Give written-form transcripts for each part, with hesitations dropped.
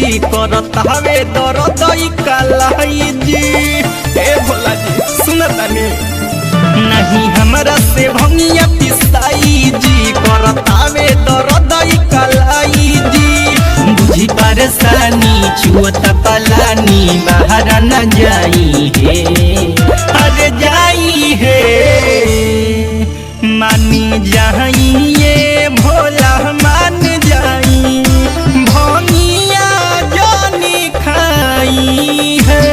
जी करतावे दर्द कलाई जी। ए भोला जी सुनतानी नहीं हमरा से भंगिया पिसाई जी करतावे दर्द कलाई जी। बुझी परेशानी छुअता पलानी बाहर न जाई है अरे जाई है मानी जाइए भोला मान जाई भंगिया जानी खाई है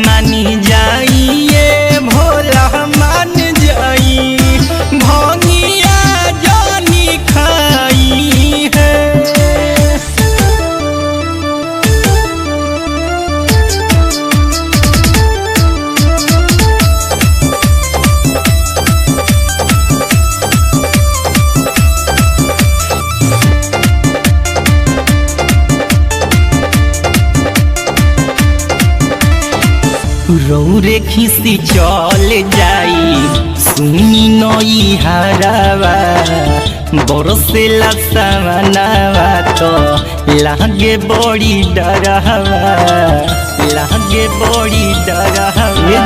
मानी जाइए भोला मान जाई भंगिया जानी खाई है। रौरे खिसी चल जाई सुनी नई हरावा बरसेला सामनावा तो लागे बड़ी डरावा लागे बड़ी डरावा।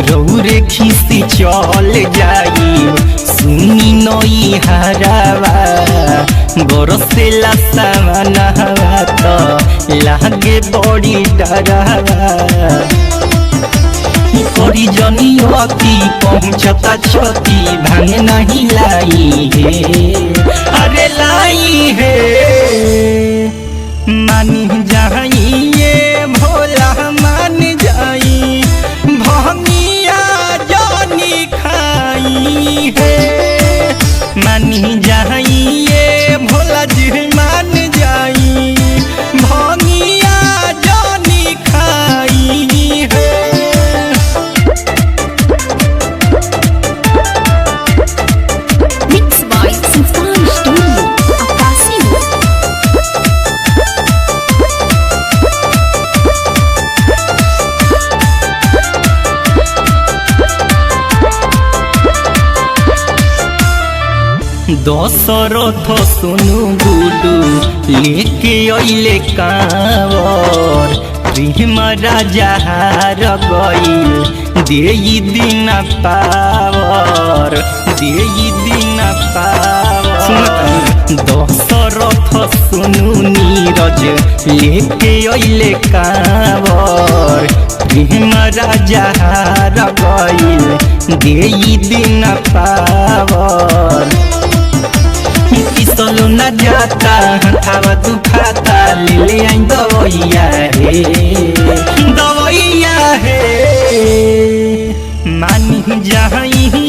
रौरे खिसी चल जाई सुनी नई हरावा बरसेला सामनावा तो लागे बड़ी डरावा। करी जनी अति पहुँचता क्षति भांग नहीं लाई है अरे लाई है मानी जाइए भोला मान जाई भंगिया जानी खाई है मानी जाइए भोला जी मान जाई भंगिया जानी खाई है। दशरथ सोनू गुडू लेके अइले कांवर प्रेम राजा हार गइल देई दिन पावर देई दिन पावर। दशरथ सोनू नीरज लेके अइले कांवर प्रेम राजा हार गइल देई दिन पावर। पिस्तौल न जाता हवा दुखाता ले आई दवैया है दवैया है मानी जाई